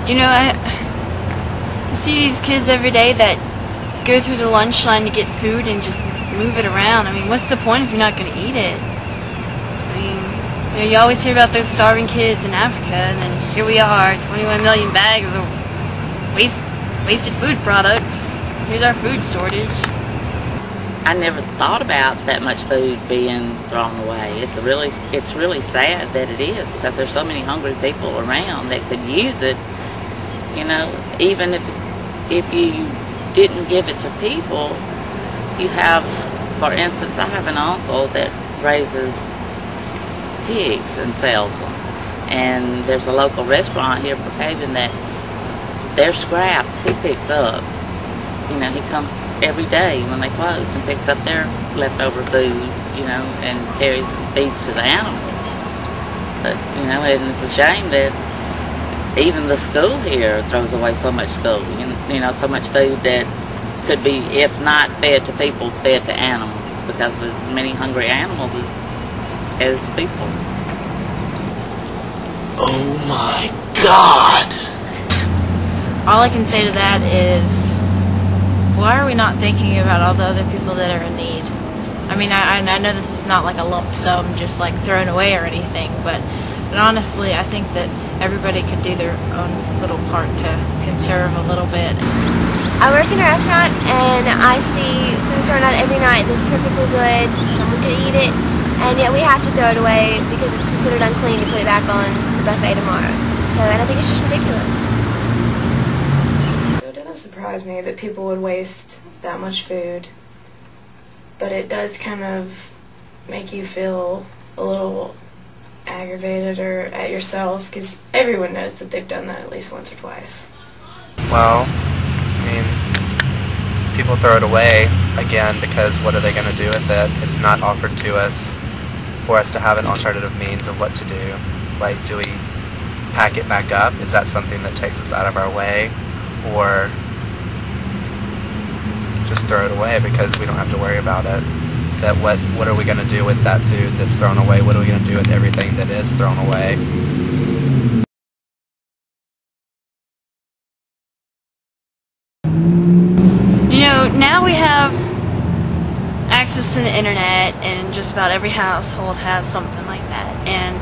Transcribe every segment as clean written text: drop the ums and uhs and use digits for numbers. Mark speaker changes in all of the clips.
Speaker 1: I see these kids every day that go through the lunch line to get food and just move it around. I mean, what's the point if you're not going to eat it? I mean, you always hear about those starving kids in Africa, and then here we are, 21 million bags of wasted food products. Here's our food shortage.
Speaker 2: I never thought about that much food being thrown away. It's really sad that it is, because there's so many hungry people around that could use it. Even if you didn't give it to people, you have, for instance, I have an uncle that raises pigs and sells them, and there's a local restaurant here in Brookhaven that their scraps he picks up. He comes every day when they close and picks up their leftover food, and carries and feeds to the animals. But, and it's a shame that even the school here throws away so much food, so much food that could be, if not fed to people, fed to animals, because there's as many hungry animals as people.
Speaker 3: Oh my God!
Speaker 4: All I can say to that is, why are we not thinking about all the other people that are in need? I mean, I know this is not like a lump sum just like thrown away or anything, but honestly, I think that everybody could do their own little part to conserve a little bit.
Speaker 5: I work in a restaurant and I see food thrown out every night that's perfectly good, someone could eat it, and yet we have to throw it away because it's considered unclean to put it back on the buffet tomorrow. And I think it's just ridiculous.
Speaker 6: It doesn't surprise me that people would waste that much food, but it does kind of make you feel a little aggravated or at yourself, because everyone knows that they've done that at least once or twice.
Speaker 7: Well, I mean, people throw it away, again, because what are they going to do with it? It's not offered to us for us to have an alternative means of what to do. Like, do we pack it back up? Is that something that takes us out of our way? Or just throw it away because we don't have to worry about it? That what are we going to do with that food that's thrown away? What are we going to do with everything that is thrown away?
Speaker 1: Now we have access to the internet, and just about every household has something like that. And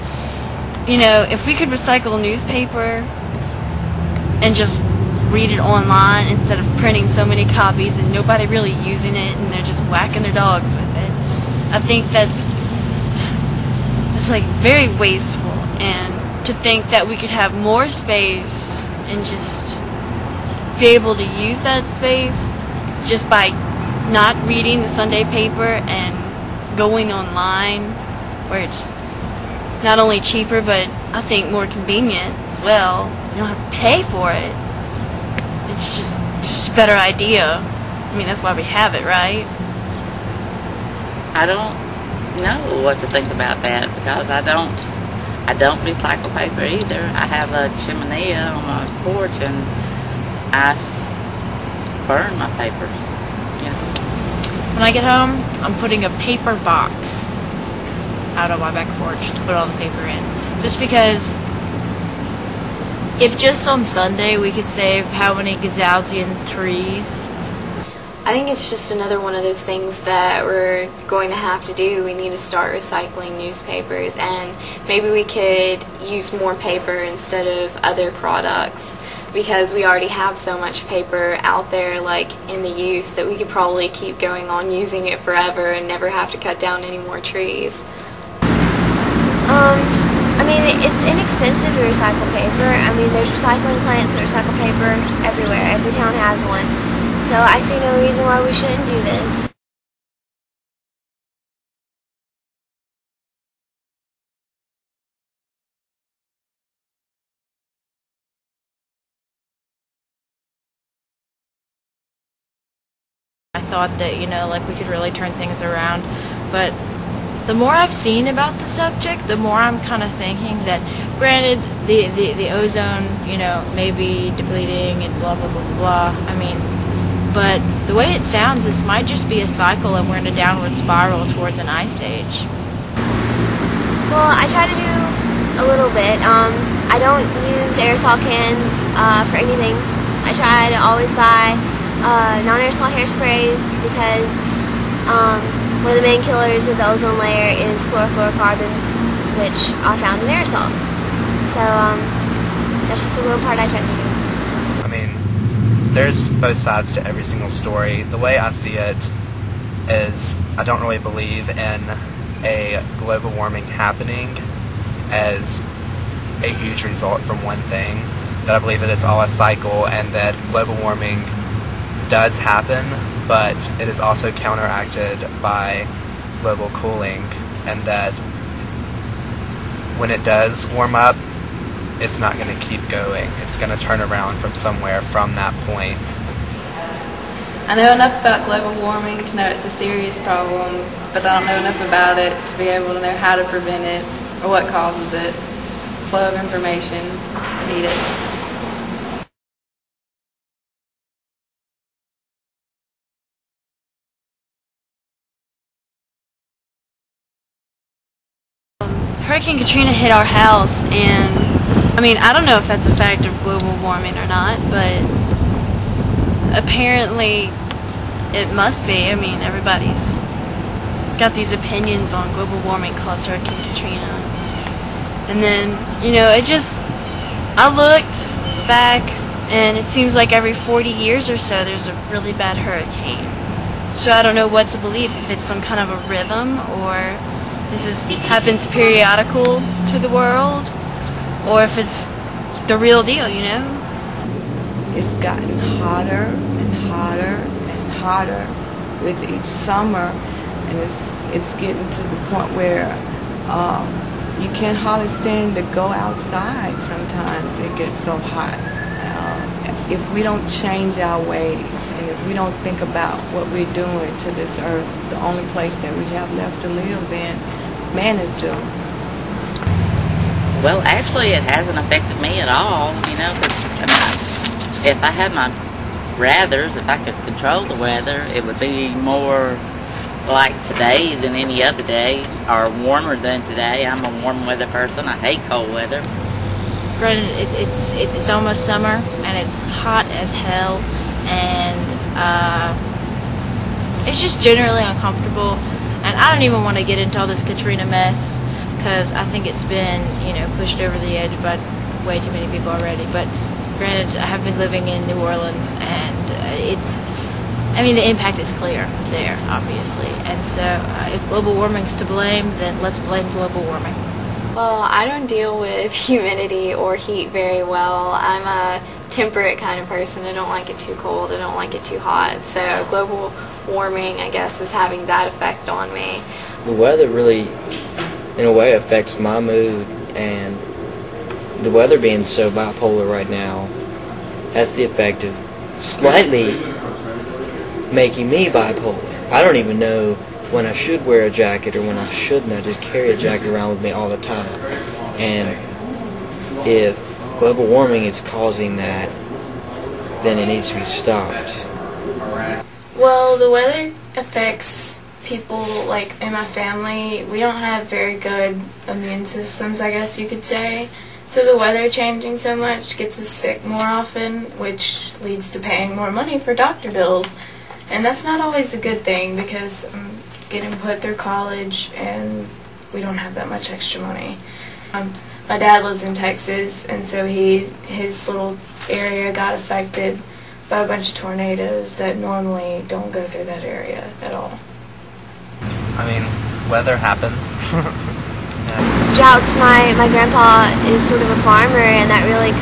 Speaker 1: if we could recycle newspaper and just read it online instead of printing so many copies and nobody really using it and they're just whacking their dogs with it, I think that's like very wasteful. And to think that we could have more space and just be able to use that space just by not reading the Sunday paper and going online, where it's not only cheaper but I think more convenient as well. You don't have to pay for it. It's just a better idea. I mean, that's why we have it, right?
Speaker 2: I don't know what to think about that, because I don't recycle paper either. I have a chimney on my porch and I burn my papers.
Speaker 4: When I get home, I'm putting a paper box out on my back porch to put all the paper in. Just because if just on Sunday we could save how many gazillion trees?
Speaker 8: I think it's just another one of those things that we're going to have to do. We need to start recycling newspapers, and maybe we could use more paper instead of other products, because we already have so much paper out there, like in the use, that we could probably keep going on using it forever and never have to cut down any more trees.
Speaker 5: I mean, it's inexpensive to recycle paper. I mean, there's recycling plants that recycle paper everywhere. Every town has one. So I see no reason why we shouldn't do this.
Speaker 4: I thought that, like we could really turn things around, but the more I've seen about the subject, the more I'm kind of thinking that, granted, the ozone, may be depleting and blah, blah, blah, blah, blah. I mean, but the way it sounds, this might just be a cycle and we're in a downward spiral towards an ice age.
Speaker 5: Well, I try to do a little bit. I don't use aerosol cans for anything. I try to always buy non-aerosol hairsprays because one of the main killers of the ozone layer is chlorofluorocarbons, which are found in aerosols. So that's just a little part I try to do.
Speaker 7: I mean, there's both sides to every single story. The way I see it is I don't really believe in a global warming happening as a huge result from one thing. That I believe that it's all a cycle and that global warming does happen, but it is also counteracted by global cooling, and that when it does warm up, it's not going to keep going. It's going to turn around from somewhere from that point.
Speaker 9: I know enough about global warming to know it's a serious problem, but I don't know enough about it to be able to know how to prevent it or what causes it. Flow of information, needed.
Speaker 1: Hurricane Katrina hit our house, and I mean, I don't know if that's a fact of global warming or not, but apparently it must be. I mean, everybody's got these opinions on global warming caused Hurricane Katrina. And then, you know, I looked back, and it seems like every 40 years or so there's a really bad hurricane. So I don't know what to believe, if it's some kind of a rhythm, or this happens periodical to the world, or if it's the real deal, you know?
Speaker 10: It's gotten hotter and hotter and hotter with each summer, and it's getting to the point where you can't hardly stand to go outside. Sometimes it gets so hot. If we don't change our ways, and if we don't think about what we're doing to this earth, the only place that we have left to live in, man is doomed.
Speaker 2: Well, actually, it hasn't affected me at all, you know, because if I had my rathers, if I could control the weather, it would be more like today than any other day, or warmer than today. I'm a warm weather person. I hate cold weather.
Speaker 4: Granted, it's almost summer, and it's hot as hell, and it's just generally uncomfortable. And I don't even want to get into all this Katrina mess, because I think it's been, you know, pushed over the edge by way too many people already. But granted, I have been living in New Orleans, and the impact is clear there, obviously. And so if global warming's to blame, then let's blame global warming.
Speaker 8: Well, I don't deal with humidity or heat very well. I'm a temperate kind of person. I don't like it too cold. I don't like it too hot. So global warming, I guess, is having that effect on me.
Speaker 11: The weather really, in a way, affects my mood, and the weather being so bipolar right now has the effect of slightly making me bipolar. I don't even know when I should wear a jacket or when I shouldn't. I just carry a jacket around with me all the time. And if global warming is causing that, then it needs to be stopped.
Speaker 6: Well, the weather affects people, like in my family. We don't have very good immune systems, I guess you could say. So the weather changing so much gets us sick more often, which leads to paying more money for doctor bills. And that's not always a good thing, because I'm getting put through college and we don't have that much extra money. My dad lives in Texas, and so his little area got affected by a bunch of tornadoes that normally don't go through that area at all.
Speaker 7: I mean, weather happens.
Speaker 5: Jouts, my grandpa is sort of a farmer, and that really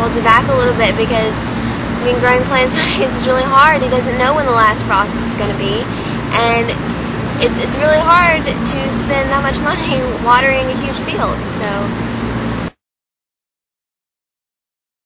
Speaker 5: holds it back a little bit, because growing plants is really hard. He doesn't know when the last frost is going to be, and it's really hard to spend that much money watering a huge field. So